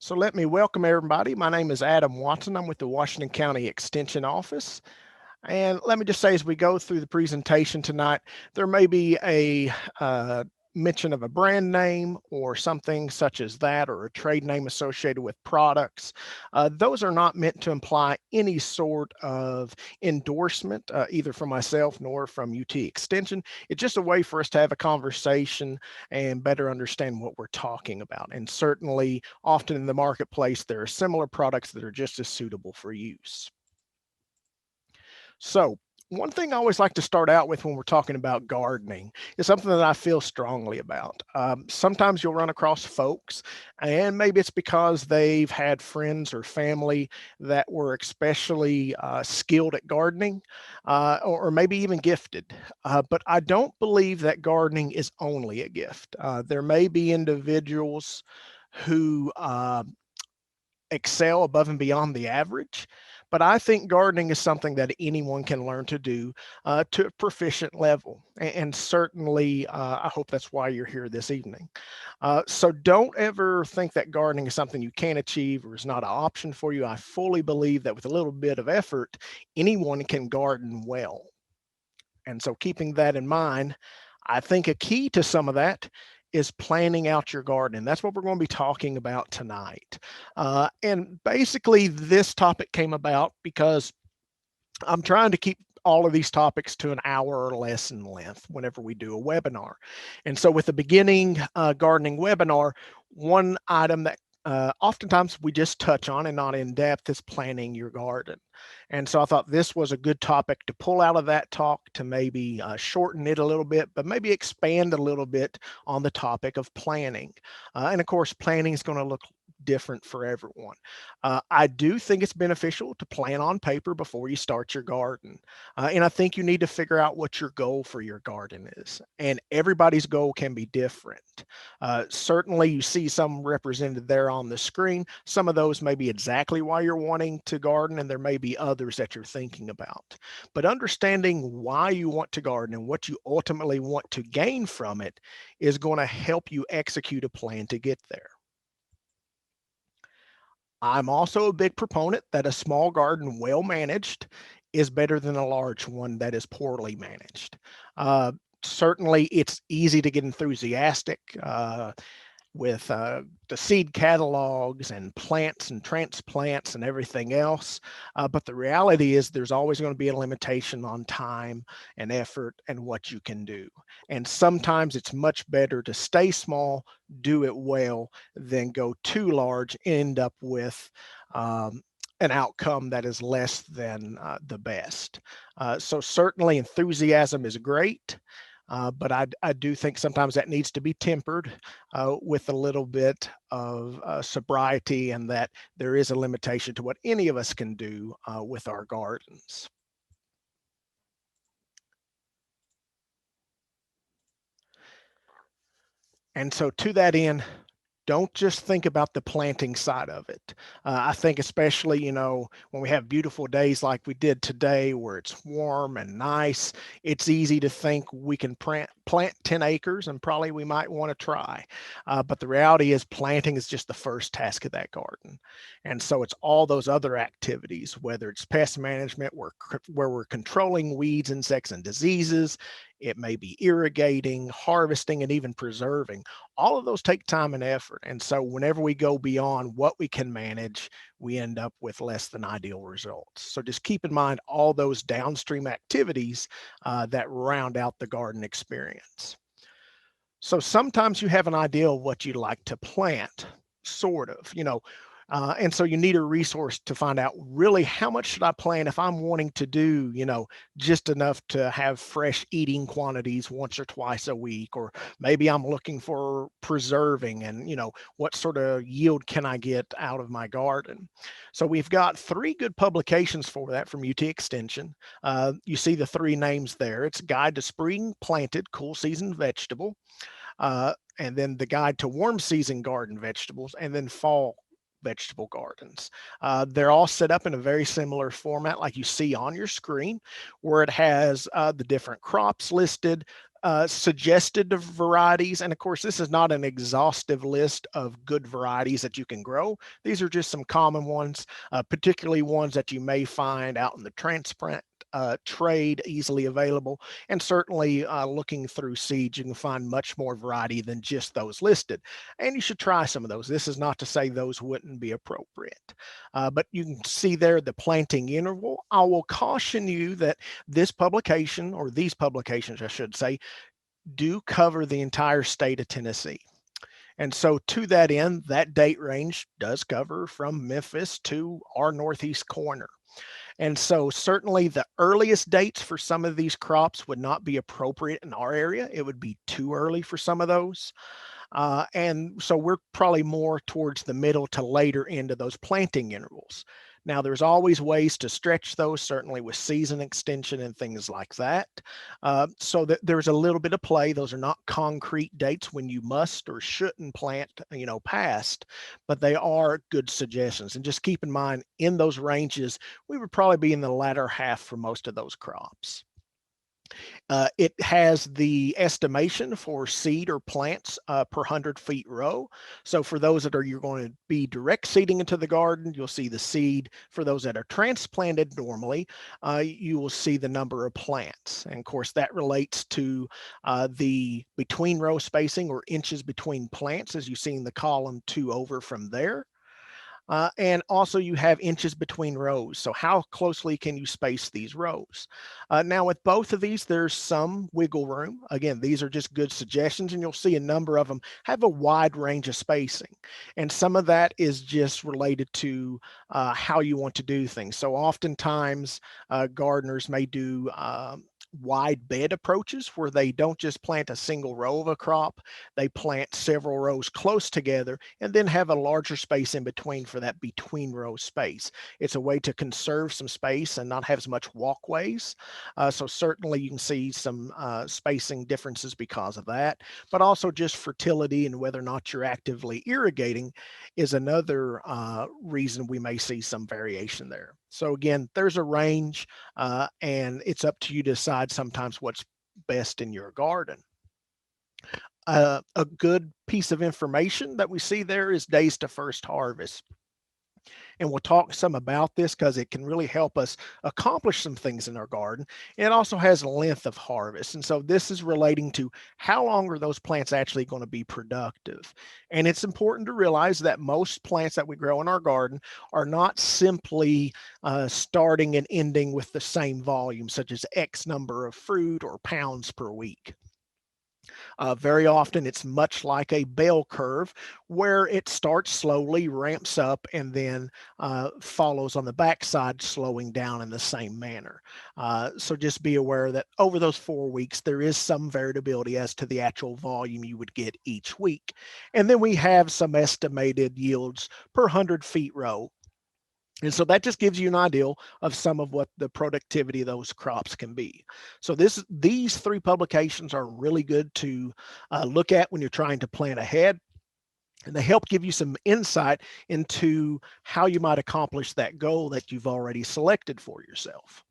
So let me welcome everybody. My name is Adam Watson. I'm with the Washington County Extension Office. And let me just say, as we go through the presentation tonight, there may be a mention of a brand name or something such as that, or a trade name associated with products. Those are not meant to imply any sort of endorsement, either from myself nor from UT Extension. It's just a way for us to have a conversation and better understand what we're talking about. And certainly, often in the marketplace, there are similar products that are just as suitable for use. So one thing I always like to start out with when we're talking about gardening is something that I feel strongly about. Sometimes you'll run across folks, and maybe it's because they've had friends or family that were especially skilled at gardening, or maybe even gifted. But I don't believe that gardening is only a gift. There may be individuals who excel above and beyond the average. But I think gardening is something that anyone can learn to do to a proficient level. And certainly, I hope that's why you're here this evening. So don't ever think that gardening is something you can't achieve or is not an option for you. I fully believe that with a little bit of effort, anyone can garden well. And so keeping that in mind, I think a key to some of that is planning out your garden. That's what we're going to be talking about tonight. And basically, this topic came about because I'm trying to keep all of these topics to an hour or less in length whenever we do a webinar. And so with the beginning gardening webinar, one item that oftentimes we just touch on and not in depth is planning your garden. And so I thought this was a good topic to pull out of that talk to maybe shorten it a little bit, but maybe expand a little bit on the topic of planning. And of course, planning is going to look different for everyone. I do think it's beneficial to plan on paper before you start your garden. And I think you need to figure out what your goal for your garden is. And everybody's goal can be different. Certainly, you see some represented there on the screen. Some of those may be exactly why you're wanting to garden, and there may be others that you're thinking about. But understanding why you want to garden and what you ultimately want to gain from it is going to help you execute a plan to get there. I'm also a big proponent that a small garden, well managed, is better than a large one that is poorly managed. Certainly, it's easy to get enthusiastic with the seed catalogs and plants and transplants and everything else. But the reality is there's always going to be a limitation on time and effort and what you can do. And sometimes it's much better to stay small, do it well, than go too large, end up with an outcome that is less than the best. So certainly enthusiasm is great. But I do think sometimes that needs to be tempered with a little bit of sobriety, and that there is a limitation to what any of us can do with our gardens. And so to that end, don't just think about the planting side of it. I think especially, when we have beautiful days like we did today where it's warm and nice, it's easy to think we can plant 10 acres and probably we might want to try. But the reality is planting is just the first task of that garden. And so it's all those other activities, whether it's pest management, where we're controlling weeds, insects, and diseases. It may be irrigating, harvesting, and even preserving. All of those take time and effort. And so whenever we go beyond what we can manage, we end up with less than ideal results. So just keep in mind all those downstream activities that round out the garden experience. So sometimes you have an idea of what you'd like to plant, sort of, and so you need a resource to find out really how much should I plant if I'm wanting to do, just enough to have fresh eating quantities once or twice a week, or maybe I'm looking for preserving and, what sort of yield can I get out of my garden? So we've got 3 good publications for that from UT Extension. You see the 3 names there. It's Guide to Spring Planted Cool Season Vegetable, and then the Guide to Warm Season Garden Vegetables, and then Fall Vegetable Gardens. They're all set up in a very similar format like you see on your screen, where it has the different crops listed, suggested varieties. And of course, this is not an exhaustive list of good varieties that you can grow. These are just some common ones, particularly ones that you may find out in the transplant trade, easily available. And certainly looking through seeds, you can find much more variety than just those listed. And you should try some of those. This is not to say those wouldn't be appropriate. But you can see there the planting interval. I will caution you that this publication, or these publications, I should say, do cover the entire state of Tennessee. And so to that end, that date range does cover from Memphis to our northeast corner. And so certainly the earliest dates for some of these crops would not be appropriate in our area. It would be too early for some of those. And so we're probably more towards the middle to later end of those planting intervals. Now, there's always ways to stretch those, certainly with season extension and things like that. So that there's a little bit of play. Those are not concrete dates when you must or shouldn't plant, past, but they are good suggestions. And just keep in mind, in those ranges, we would probably be in the latter half for most of those crops. It has the estimation for seed or plants per 100 feet row. So for those that you're going to be direct seeding into the garden, you'll see the seed. For those that are transplanted normally, you will see the number of plants. And of course, that relates to the between row spacing, or inches between plants, as you see in the column 2 over from there. And also you have inches between rows. So how closely can you space these rows? Now with both of these, there's some wiggle room. Again, these are just good suggestions, and you'll see a number of them have a wide range of spacing. And some of that is just related to how you want to do things. So oftentimes gardeners may do wide bed approaches where they don't just plant a single row of a crop, they plant several rows close together and then have a larger space in between for that between row space. It's a way to conserve some space and not have as much walkways. So certainly you can see some spacing differences because of that, but also just fertility and whether or not you're actively irrigating is another reason we may see some variation there. So again, there's a range and it's up to you to decide sometimes what's best in your garden. A good piece of information that we see there is days to first harvest. And we'll talk some about this because it can really help us accomplish some things in our garden. It also has length of harvest. And so this is relating to how long are those plants actually going to be productive. And it's important to realize that most plants that we grow in our garden are not simply starting and ending with the same volume, such as X number of fruit or pounds per week. Very often it's much like a bell curve where it starts slowly, ramps up, and then follows on the backside, slowing down in the same manner. So just be aware that over those 4 weeks, there is some variability as to the actual volume you would get each week. And then we have some estimated yields per 100 feet row. And so that just gives you an idea of some of what the productivity of those crops can be. So these 3 publications are really good to look at when you're trying to plan ahead. And they help give you some insight into how you might accomplish that goal that you've already selected for yourself.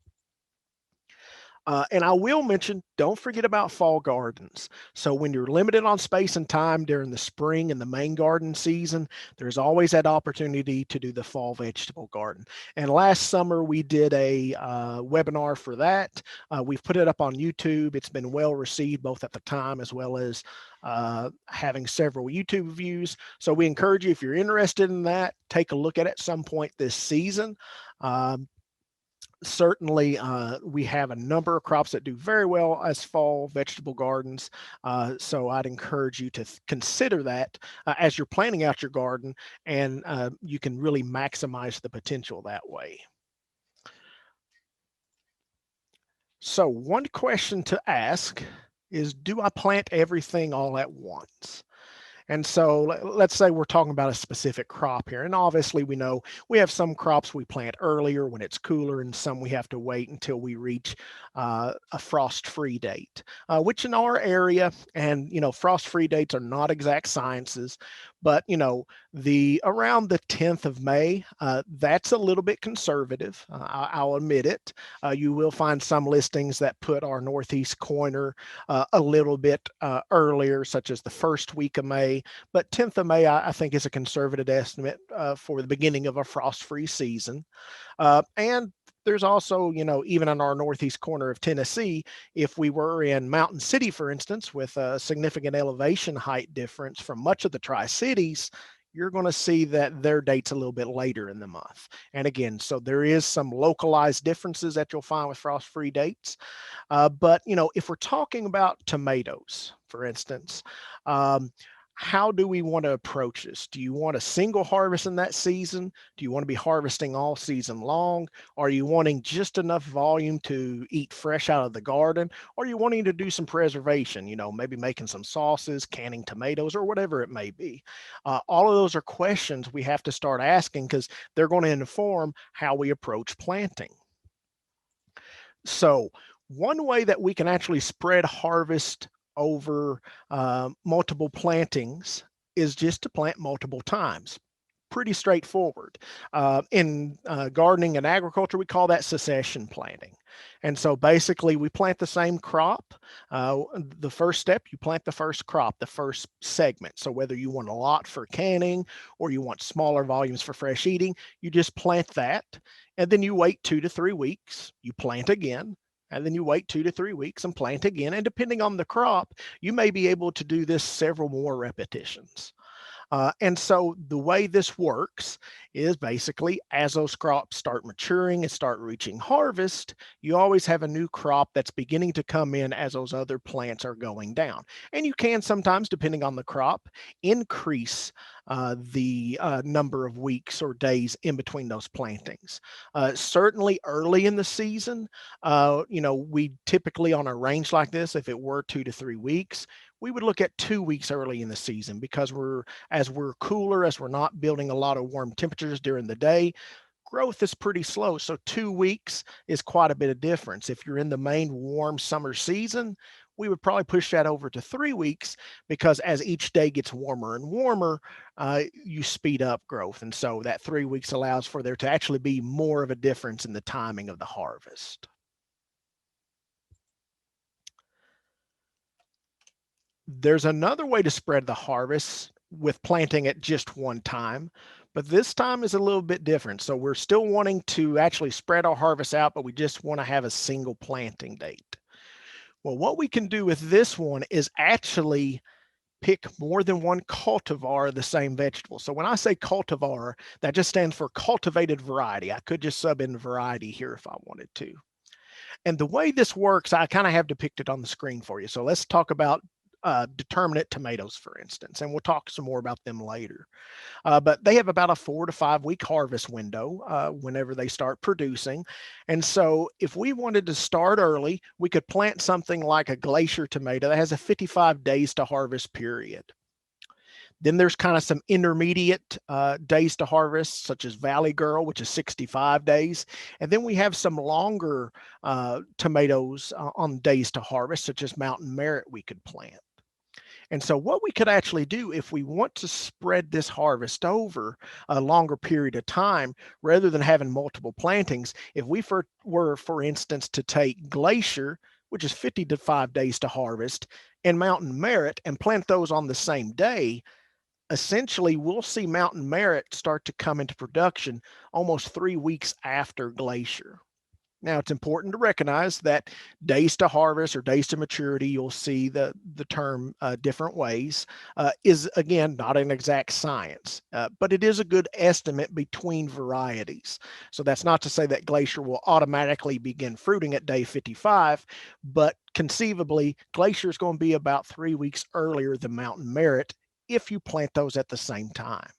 And I will mention, don't forget about fall gardens. So when you're limited on space and time during the spring and the main garden season, there's always that opportunity to do the fall vegetable garden. And last summer we did a webinar for that. We've put it up on YouTube. It's been well received both at the time as well as having several YouTube views. So we encourage you, if you're interested in that, take a look at it at some point this season. Certainly, we have a number of crops that do very well as fall vegetable gardens. So I'd encourage you to consider that as you're planning out your garden, and you can really maximize the potential that way. So one question to ask is, do I plant everything all at once? And so let's say we're talking about a specific crop here. And obviously we know we have some crops we plant earlier when it's cooler, and some we have to wait until we reach a frost-free date, which in our area, and frost-free dates are not exact sciences, But the around the 10th of May, that's a little bit conservative. I'll admit it. You will find some listings that put our Northeast corner a little bit earlier, such as the first week of May. But 10th of May, I think, is a conservative estimate for the beginning of a frost-free season. And there's also, even in our northeast corner of Tennessee, if we were in Mountain City, for instance, with a significant elevation height difference from much of the Tri-Cities, you're going to see that their date's a little bit later in the month. And again, so there is some localized differences that you'll find with frost-free dates. But if we're talking about tomatoes, for instance, how do we want to approach this? Do you want a single harvest in that season? Do you want to be harvesting all season long? Are you wanting just enough volume to eat fresh out of the garden? Or are you wanting to do some preservation, maybe making some sauces, canning tomatoes, or whatever it may be? All of those are questions we have to start asking because they're going to inform how we approach planting. So one way that we can actually spread harvest over multiple plantings is just to plant multiple times. Pretty straightforward. In gardening and agriculture, we call that secession planting. And so basically we plant the same crop. The first step, you plant the first crop, the first segment. So whether you want a lot for canning or you want smaller volumes for fresh eating, you just plant that. And then you wait 2 to 3 weeks, you plant again, and then you wait 2 to 3 weeks and plant again. And depending on the crop, you may be able to do this several more repetitions. And so the way this works is basically as those crops start maturing and start reaching harvest, you always have a new crop that's beginning to come in as those other plants are going down. And you can sometimes, depending on the crop, increase the number of weeks or days in between those plantings. Certainly early in the season, we typically on a range like this, if it were 2 to 3 weeks, we would look at 2 weeks early in the season because as we're cooler, as we're not building a lot of warm temperatures during the day, growth is pretty slow. So 2 weeks is quite a bit of difference. If you're in the main warm summer season, we would probably push that over to 3 weeks because as each day gets warmer and warmer, you speed up growth. And so that 3 weeks allows for there to actually be more of a difference in the timing of the harvest. There's another way to spread the harvest with planting at just one time, but this time is a little bit different. So we're still wanting to actually spread our harvest out, but we just want to have a single planting date. Well, what we can do with this one is actually pick more than one cultivar of the same vegetable. So when I say cultivar, that just stands for cultivated variety. I could just sub in variety here if I wanted to. And the way this works, I kind of have depicted on the screen for you. So let's talk about determinate tomatoes, for instance, and we'll talk some more about them later. But they have about a 4 to 5 week harvest window whenever they start producing. And so if we wanted to start early, we could plant something like a glacier tomato that has a 55 days to harvest period. Then there's kind of some intermediate days to harvest, such as Valley Girl, which is 65 days. And then we have some longer tomatoes on days to harvest, such as Mountain Merit we could plant. And so what we could actually do if we want to spread this harvest over a longer period of time, rather than having multiple plantings, if we were, for instance, to take Glacier, which is 55 days to harvest, and Mountain Merit and plant those on the same day, essentially we'll see Mountain Merit start to come into production almost 3 weeks after Glacier. Now, it's important to recognize that days to harvest or days to maturity, you'll see the term different ways, is, again, not an exact science, but it is a good estimate between varieties. So that's not to say that Glacier will automatically begin fruiting at day 55, but conceivably, Glacier is going to be about 3 weeks earlier than Mountain Merit if you plant those at the same time.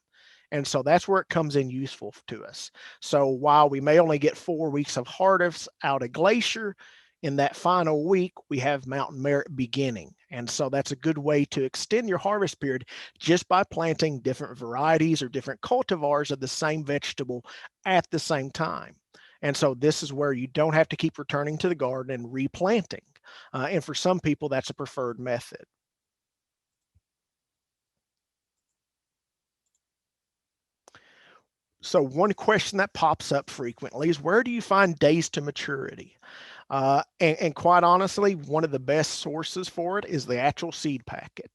And so that's where it comes in useful to us. So while we may only get 4 weeks of harvest out of Glacier, in that final week, we have Mountain Merit beginning. And so that's a good way to extend your harvest period just by planting different varieties or different cultivars of the same vegetable at the same time. And so this is where you don't have to keep returning to the garden and replanting. And for some people, that's a preferred method. So one question that pops up frequently is, where do you find days to maturity? And quite honestly, one of the best sources for it is the actual seed packet.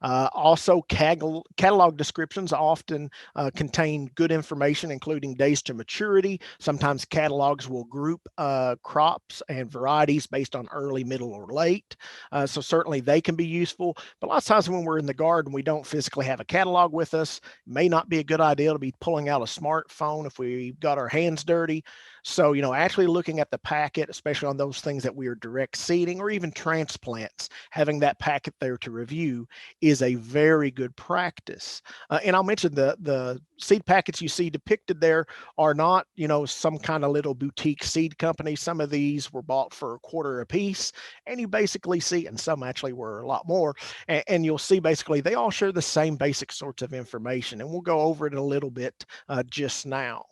Also, catalog descriptions often contain good information, including days to maturity. Sometimes catalogs will group crops and varieties based on early, middle, or late. So certainly they can be useful. But lots of times when we're in the garden, we don't physically have a catalog with us. It may not be a good idea to be pulling out a smartphone if we've got our hands dirty. So, actually looking at the packet, especially on those things that we are direct seeding or even transplants, having that packet there to review is a very good practice. And I'll mention the seed packets you see depicted there are not, some kind of little boutique seed company. Some of these were bought for a quarter a piece, and you basically see, and some actually were a lot more, and you'll see basically they all share the same basic sorts of information, and we'll go over it a little bit just now.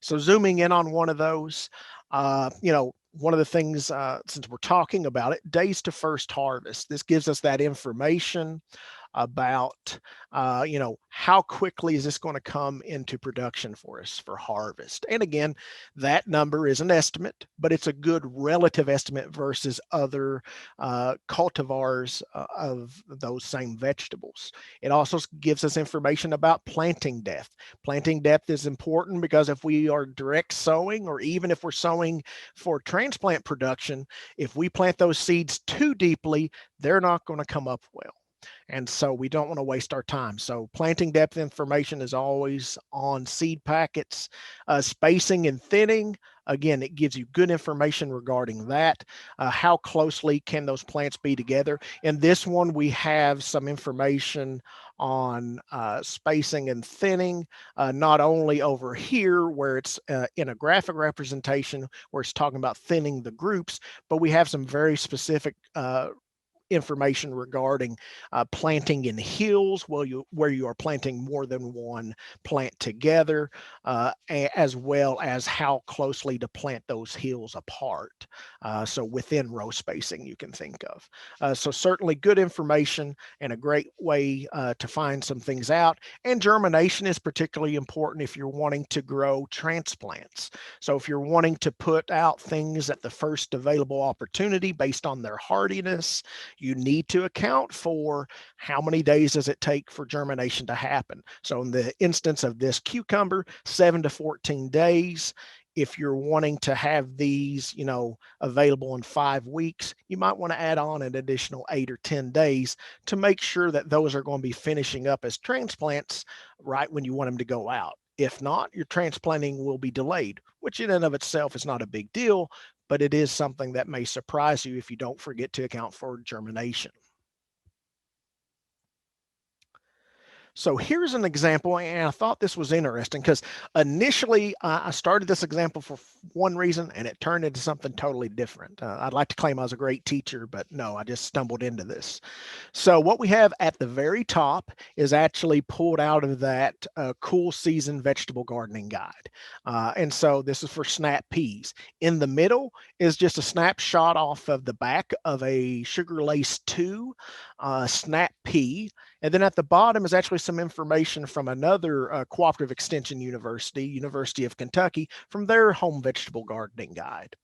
So zooming in on one of those, one of the things, since we're talking about it, days to first harvest. This gives us that information about, how quickly is this going to come into production for us for harvest. And again, that number is an estimate, but it's a good relative estimate versus other cultivars of those same vegetables. It also gives us information about planting depth. Planting depth is important because if we are direct sowing, or even if we're sowing for transplant production, if we plant those seeds too deeply, they're not going to come up well. And so we don't want to waste our time. So planting depth information is always on seed packets. Spacing and thinning, again, it gives you good information regarding that. How closely can those plants be together? In this one, we have some information on spacing and thinning, not only over here where it's in a graphic representation where it's talking about thinning the groups, but we have some very specific information regarding planting in hills where you are planting more than one plant together, as well as how closely to plant those hills apart. So within row spacing you can think of. So certainly good information and a great way to find some things out. And germination is particularly important if you're wanting to grow transplants. So if you're wanting to put out things at the first available opportunity based on their hardiness, you need to account for how many days does it take for germination to happen. So in the instance of this cucumber, 7 to 14 days. If you're wanting to have these, available in 5 weeks, you might want to add on an additional 8 or 10 days to make sure that those are going to be finishing up as transplants right when you want them to go out. If not, your transplanting will be delayed, which in and of itself is not a big deal, but it is something that may surprise you if you don't forget to account for germination. So here's an example, and I thought this was interesting because initially I started this example for one reason, and it turned into something totally different. I'd like to claim I was a great teacher, but no, I just stumbled into this. So what we have at the very top is actually pulled out of that Cool Season Vegetable Gardening Guide. And so this is for snap peas. In the middle is just a snapshot off of the back of a Sugar Lace 2 snap pea. And then at the bottom is actually some information from another cooperative extension university, University of Kentucky, from their home vegetable gardening guide.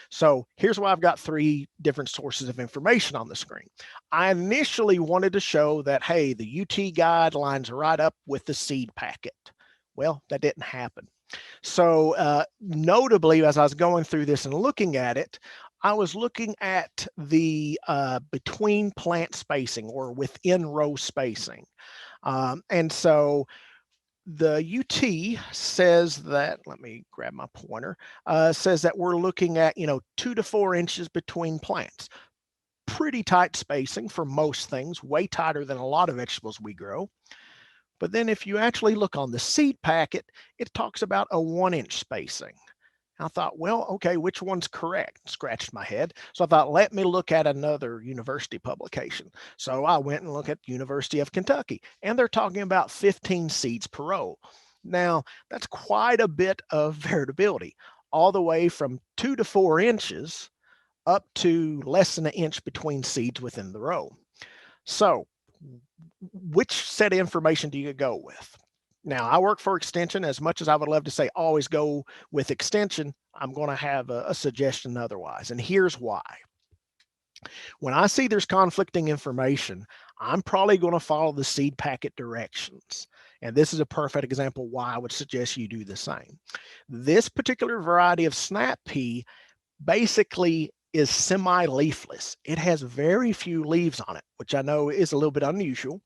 So here's why I've got 3 different sources of information on the screen. I initially wanted to show that, hey, the UT guide lines right up with the seed packet. Well, that didn't happen. So notably, as I was going through this and looking at it, I was looking at the between plant spacing or within row spacing. And so the UT says that, let me grab my pointer, says that we're looking at, 2 to 4 inches between plants. Pretty tight spacing for most things, way tighter than a lot of vegetables we grow. But then if you actually look on the seed packet, it talks about a 1-inch spacing. I thought, well, okay, which one's correct? Scratched my head. So I thought, let me look at another university publication. So I went and looked at University of Kentucky, and they're talking about 15 seeds per row. Now, that's quite a bit of variability, all the way from 2 to 4 inches up to less than an inch between seeds within the row. So which set of information do you go with? Now, I work for extension. As much as I would love to say always go with extension, I'm going to have a suggestion otherwise. And here's why. When I see there's conflicting information, I'm probably going to follow the seed packet directions. And this is a perfect example why I would suggest you do the same. This particular variety of snap pea basically is semi-leafless. It has very few leaves on it, which I know is a little bit unusual,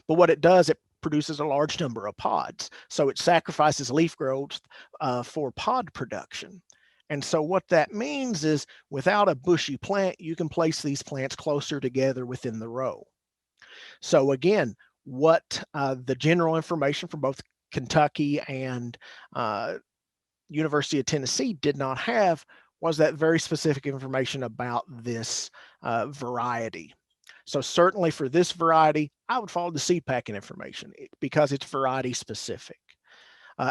but what it does, it produces a large number of pods. So it sacrifices leaf growth for pod production. And so what that means is without a bushy plant, you can place these plants closer together within the row. So again, what the general information from both Kentucky and University of Tennessee did not have was that very specific information about this variety. So certainly for this variety, I would follow the seed packing information because it's variety specific.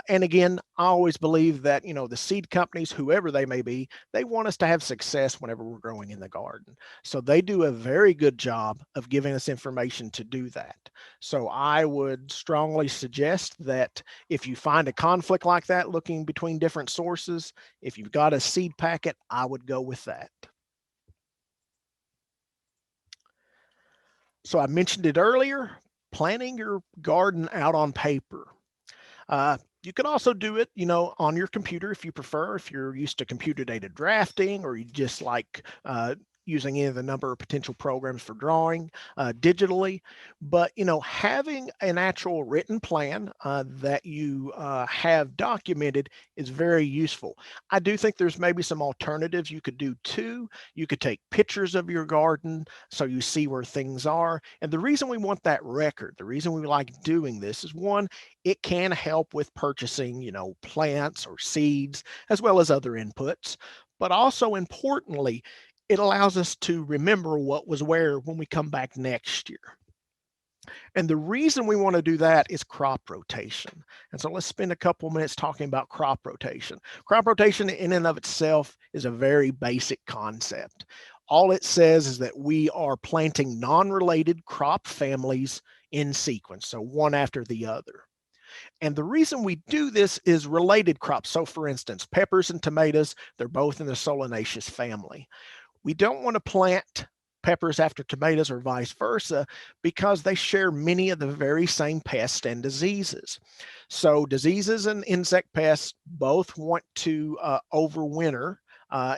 And again, I always believe that, the seed companies, whoever they may be, they want us to have success whenever we're growing in the garden. So they do a very good job of giving us information to do that. So I would strongly suggest that if you find a conflict like that, looking between different sources, if you've got a seed packet, I would go with that. So I mentioned it earlier, planning your garden out on paper. You can also do it, on your computer if you prefer, if you're used to computer data drafting, or you just like using any of the number of potential programs for drawing digitally. But, having an actual written plan that you have documented is very useful. I do think there's maybe some alternatives you could do too. You could take pictures of your garden so you see where things are. And the reason we want that record, the reason we like doing this is one, it can help with purchasing, plants or seeds, as well as other inputs. But also importantly, it allows us to remember what was where when we come back next year. And the reason we want to do that is crop rotation. And so let's spend a couple minutes talking about crop rotation. Crop rotation in and of itself is a very basic concept. All it says is that we are planting non-related crop families in sequence, so one after the other. And the reason we do this is related crops. So for instance, peppers and tomatoes, they're both in the solanaceous family. We don't want to plant peppers after tomatoes or vice versa because they share many of the very same pests and diseases. So diseases and insect pests both want to overwinter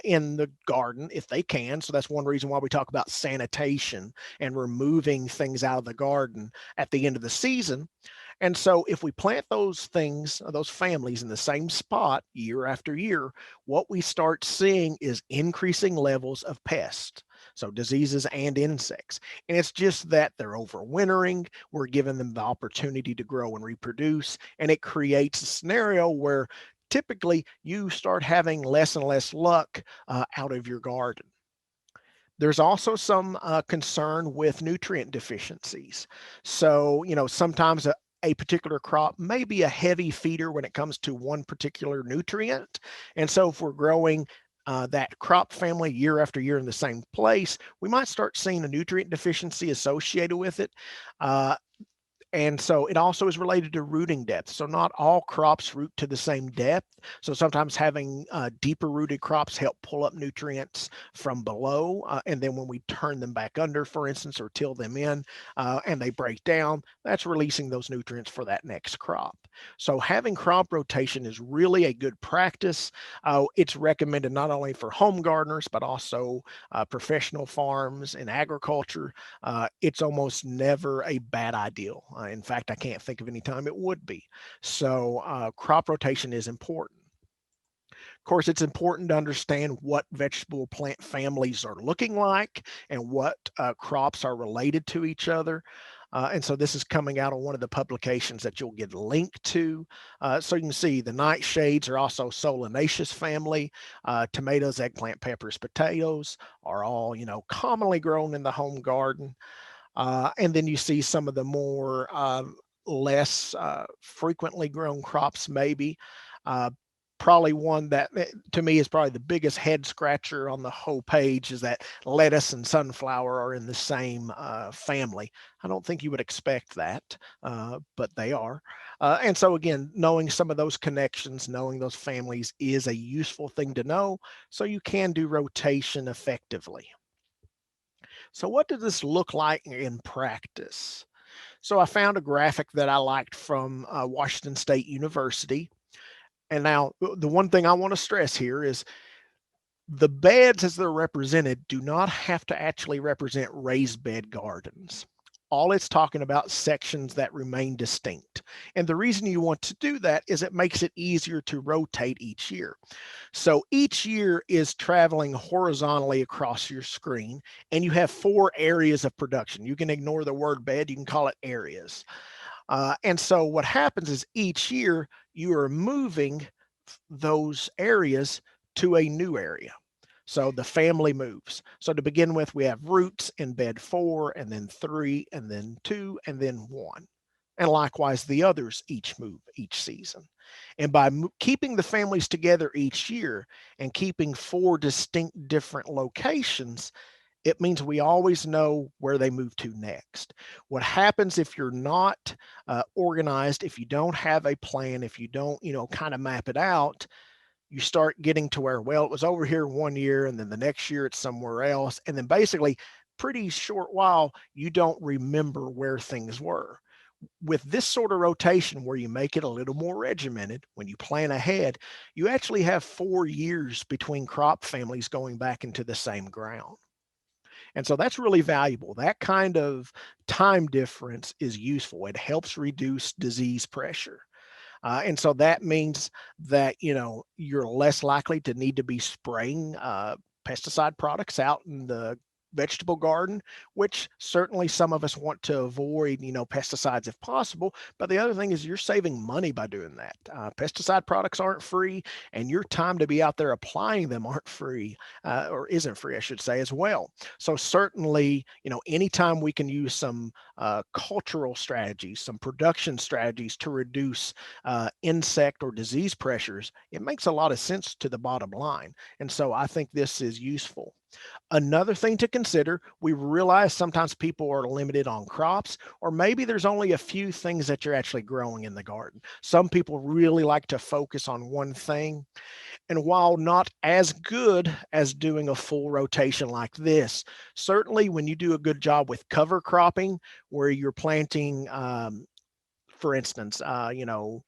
in the garden if they can. So that's one reason why we talk about sanitation and removing things out of the garden at the end of the season. And so if we plant those things, those families in the same spot year after year, what we start seeing is increasing levels of pests. So diseases and insects. And it's just that they're overwintering. We're giving them the opportunity to grow and reproduce. And it creates a scenario where typically you start having less and less luck out of your garden. There's also some concern with nutrient deficiencies. So, sometimes a particular crop may be a heavy feeder when it comes to one particular nutrient. And so if we're growing that crop family year after year in the same place, we might start seeing a nutrient deficiency associated with it. And so it also is related to rooting depth. So not all crops root to the same depth. So sometimes having deeper rooted crops help pull up nutrients from below. And then when we turn them back under, for instance, or till them in and they break down, that's releasing those nutrients for that next crop. So having crop rotation is really a good practice. It's recommended not only for home gardeners, but also professional farms and agriculture. It's almost never a bad idea. In fact, I can't think of any time it would be. So crop rotation is important. Of course, it's important to understand what vegetable plant families are looking like and what crops are related to each other. And so this is coming out of one of the publications that you'll get a link to. So you can see the nightshades are also solanaceous family. Tomatoes, eggplant, peppers, potatoes are all, commonly grown in the home garden. And then you see some of the more less frequently grown crops maybe. probably one that to me is probably the biggest head scratcher on the whole page, is that lettuce and sunflower are in the same family. I don't think you would expect that, but they are. And so again, knowing some of those connections, knowing those families is a useful thing to know so you can do rotation effectively. So what does this look like in practice? So I found a graphic that I liked from Washington State University. And now the one thing I want to stress here is the beds as they're represented do not have to actually represent raised bed gardens. All it's talking about sections that remain distinct. And the reason you want to do that is it makes it easier to rotate each year. So each year is traveling horizontally across your screen, and you have 4 areas of production. You can ignore the word bed, you can call it areas. And so what happens is each year you are moving those areas to a new area. So the family moves. So to begin with, we have roots in bed 4, and then 3, and then 2, and then 1. And likewise, the others each move each season. And by keeping the families together each year and keeping 4 distinct different locations, it means we always know where they move to next. What happens if you're not organized, if you don't have a plan, if you don't, kind of map it out, you start getting to where, well, it was over here one year, and then the next year it's somewhere else. And then basically, pretty short while, you don't remember where things were. With this sort of rotation where you make it a little more regimented, when you plan ahead, you actually have 4 years between crop families going back into the same ground. And so that's really valuable. That kind of time difference is useful. It helps reduce disease pressure. And so that means that, you're less likely to need to be spraying pesticide products out in the vegetable garden, which certainly some of us want to avoid, pesticides if possible. But the other thing is you're saving money by doing that. Pesticide products aren't free, and your time to be out there applying them aren't free, or isn't free, I should say, as well. So certainly, anytime we can use some cultural strategies, some production strategies to reduce insect or disease pressures, it makes a lot of sense to the bottom line. And so I think this is useful. Another thing to consider, we realize sometimes people are limited on crops, or maybe there's only a few things that you're actually growing in the garden. Some people really like to focus on one thing. And while not as good as doing a full rotation like this, certainly when you do a good job with cover cropping, where you're planting for instance,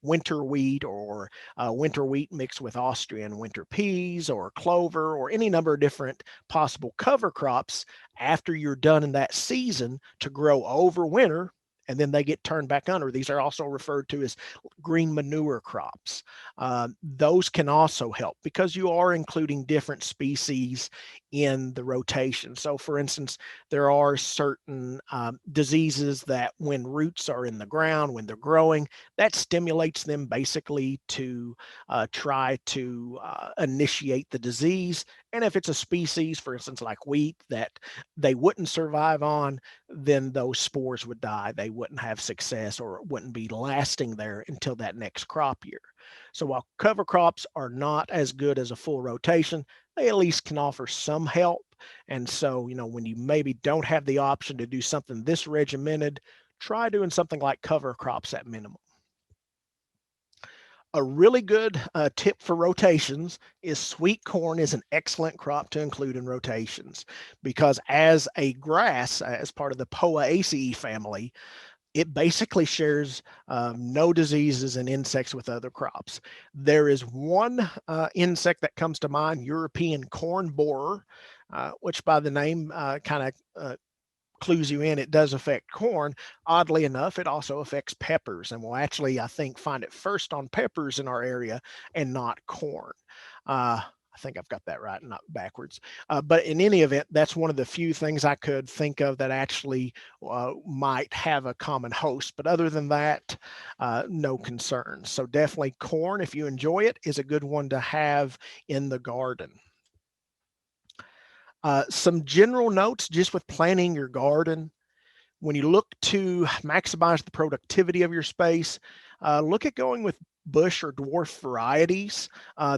winter wheat, or winter wheat mixed with Austrian winter peas or clover, or any number of different possible cover crops after you're done in that season to grow over winter, and then they get turned back under. These are also referred to as green manure crops. Those can also help because you are including different species in the rotation. So for instance, there are certain diseases that when roots are in the ground, when they're growing, that stimulates them basically to try to initiate the disease. And if it's a species, for instance, like wheat, that they wouldn't survive on, then those spores would die. They wouldn't have success, or it wouldn't be lasting there until that next crop year. So while cover crops are not as good as a full rotation, they at least can offer some help. And so, when you maybe don't have the option to do something this regimented, try doing something like cover crops at minimum. A really good tip for rotations is sweet corn is an excellent crop to include in rotations, because as a grass, as part of the Poaceae family, it basically shares no diseases and insects with other crops. There is one insect that comes to mind, European corn borer, which by the name kind of clues you in, it does affect corn. Oddly enough, it also affects peppers, and we'll actually, I think, find it first on peppers in our area and not corn. I think I've got that right, not backwards. But in any event, that's one of the few things I could think of that actually might have a common host. But other than that, no concerns. So definitely corn, if you enjoy it, is a good one to have in the garden. Some general notes just with planting your garden. When you look to maximize the productivity of your space, look at going with bush or dwarf varieties.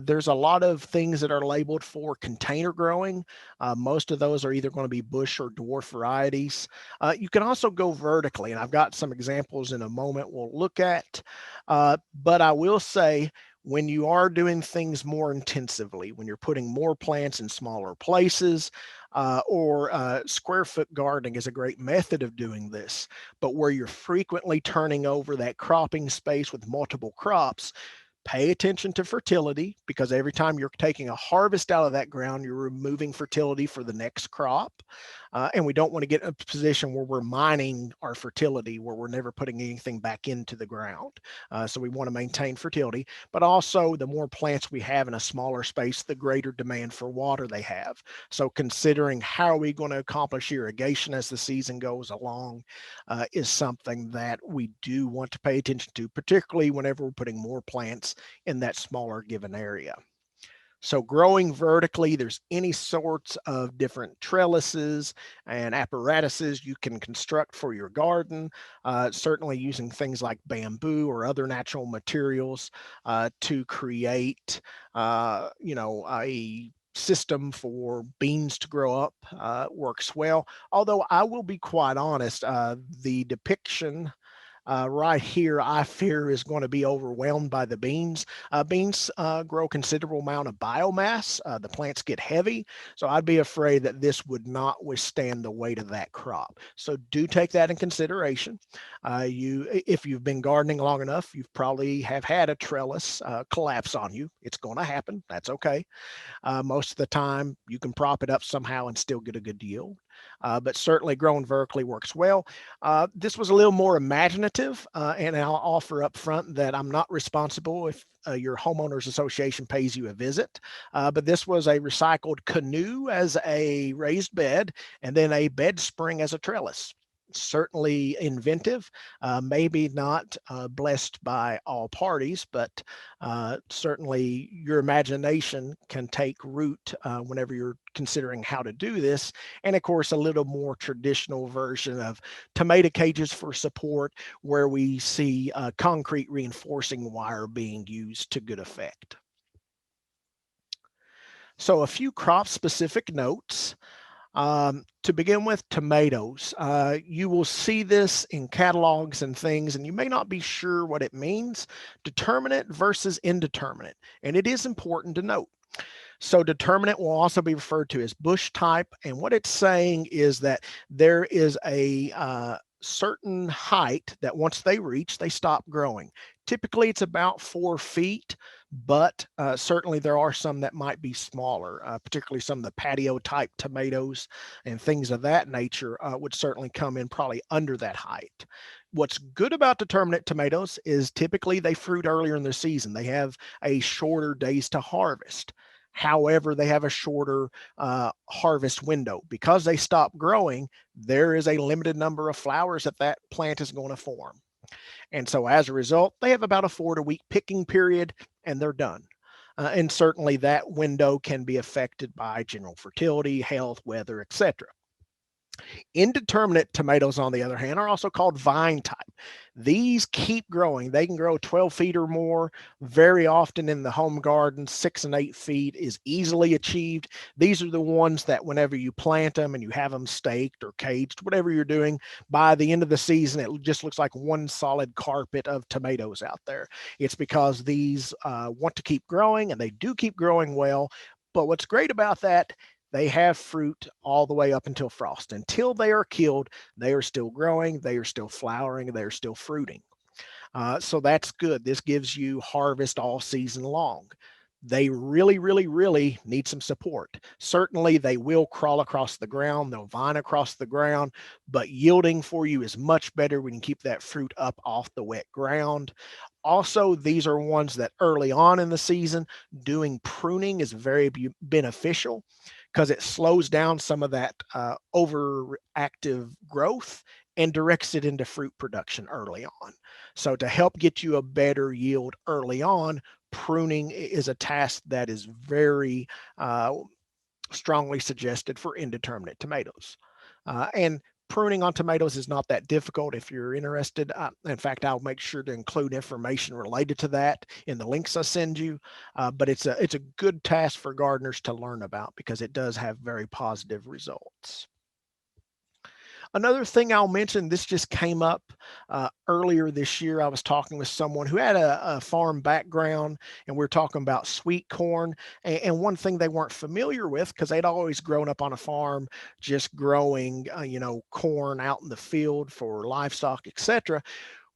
There's a lot of things that are labeled for container growing. Most of those are either going to be bush or dwarf varieties. You can also go vertically, and I've got some examples in a moment we'll look at. But I will say, when you are doing things more intensively, when you're putting more plants in smaller places, or square foot gardening is a great method of doing this, but where you're frequently turning over that cropping space with multiple crops, pay attention to fertility, because every time you're taking a harvest out of that ground, you're removing fertility for the next crop. And we don't want to get in a position where we're mining our fertility, where we're never putting anything back into the ground. So we want to maintain fertility, but also the more plants we have in a smaller space, the greater demand for water they have. So considering how are we going to accomplish irrigation as the season goes along is something that we do want to pay attention to, particularly whenever we're putting more plants in that smaller given area. So growing vertically, there's any sorts of different trellises and apparatuses you can construct for your garden, certainly using things like bamboo or other natural materials to create, a system for beans to grow up works well. Although I will be quite honest, the depiction right here, I fear, is going to be overwhelmed by the beans. Beans grow considerable amount of biomass. The plants get heavy, so I'd be afraid that this would not withstand the weight of that crop. So do take that in consideration. If you've been gardening long enough, you've probably have had a trellis collapse on you. It's going to happen. That's okay. Most of the time, you can prop it up somehow and still get a good yield. But certainly growing vertically works well. This was a little more imaginative, and I'll offer up front that I'm not responsible if your homeowners association pays you a visit. But this was a recycled canoe as a raised bed, and then a bed spring as a trellis. Certainly inventive, maybe not blessed by all parties, but certainly your imagination can take root whenever you're considering how to do this. And of course, a little more traditional version of tomato cages for support, where we see concrete reinforcing wire being used to good effect. So a few crop specific notes. To begin with, tomatoes. You will see this in catalogs and things, and you may not be sure what it means. Determinate versus indeterminate, and it is important to note. So determinate will also be referred to as bush type, and what it's saying is that there is a certain height that once they reach, they stop growing. Typically, it's about 4 feet, but certainly there are some that might be smaller, particularly some of the patio type tomatoes and things of that nature would certainly come in probably under that height. What's good about determinate tomatoes is typically they fruit earlier in the season. They have a shorter days to harvest. However, they have a shorter harvest window. Because they stop growing, there is a limited number of flowers that that plant is going to form. And so as a result, they have about a 4 to week picking period and they're done. And certainly that window can be affected by general fertility, health, weather, etc. Indeterminate tomatoes, on the other hand, are also called vine type. These keep growing. They can grow 12 feet or more. Very often in the home garden, 6 and 8 feet is easily achieved. These are the ones that whenever you plant them and you have them staked or caged, whatever you're doing, by the end of the season, it just looks like one solid carpet of tomatoes out there. It's because these want to keep growing, and they do keep growing well. But what's great about that, they have fruit all the way up until frost. Until they are killed, they are still growing, they are still flowering, they are still fruiting. So that's good. This gives you harvest all season long. They really, really, really need some support. Certainly, they will crawl across the ground, they'll vine across the ground, but yielding for you is much better when you keep that fruit up off the wet ground. Also, these are ones that early on in the season, doing pruning is very beneficial because it slows down some of that overactive growth and directs it into fruit production early on. So to help get you a better yield early on, pruning is a task that is very strongly suggested for indeterminate tomatoes. And Pruning on tomatoes is not that difficult if you're interested. In fact, I'll make sure to include information related to that in the links I send you. But it's a good task for gardeners to learn about because it does have very positive results. Another thing I'll mention, this just came up earlier this year. I was talking with someone who had a farm background, and we are talking about sweet corn. And one thing they weren't familiar with, because they'd always grown up on a farm just growing, corn out in the field for livestock, etc.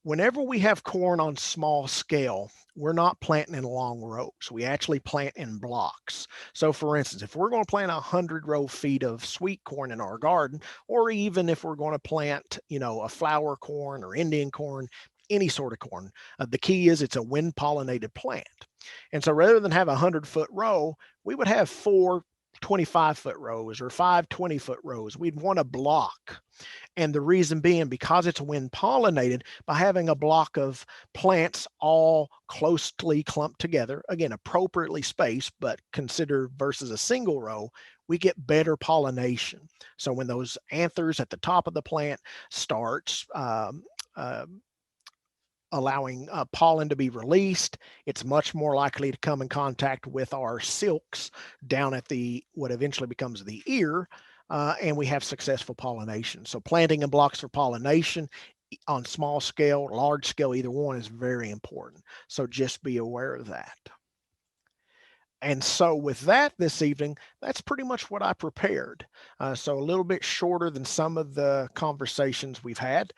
Whenever we have corn on small scale, we're not planting in long rows. We actually plant in blocks. So for instance, if we're going to plant 100 row feet of sweet corn in our garden, or even if we're going to plant, a flower corn or Indian corn, any sort of corn, the key is it's a wind pollinated plant. And so rather than have a 100-foot row, we would have 4 25-foot rows or 5 20-foot rows. We'd want a block. And the reason being, because it's wind pollinated, by having a block of plants all closely clumped together, again, appropriately spaced, but consider versus a single row, we get better pollination. So when those anthers at the top of the plant starts allowing pollen to be released, it's much more likely to come in contact with our silks down at the what eventually becomes the ear, and we have successful pollination. So planting in blocks for pollination on small scale, large scale, either one is very important. So just be aware of that. And so with that this evening, that's pretty much what I prepared. So a little bit shorter than some of the conversations we've had.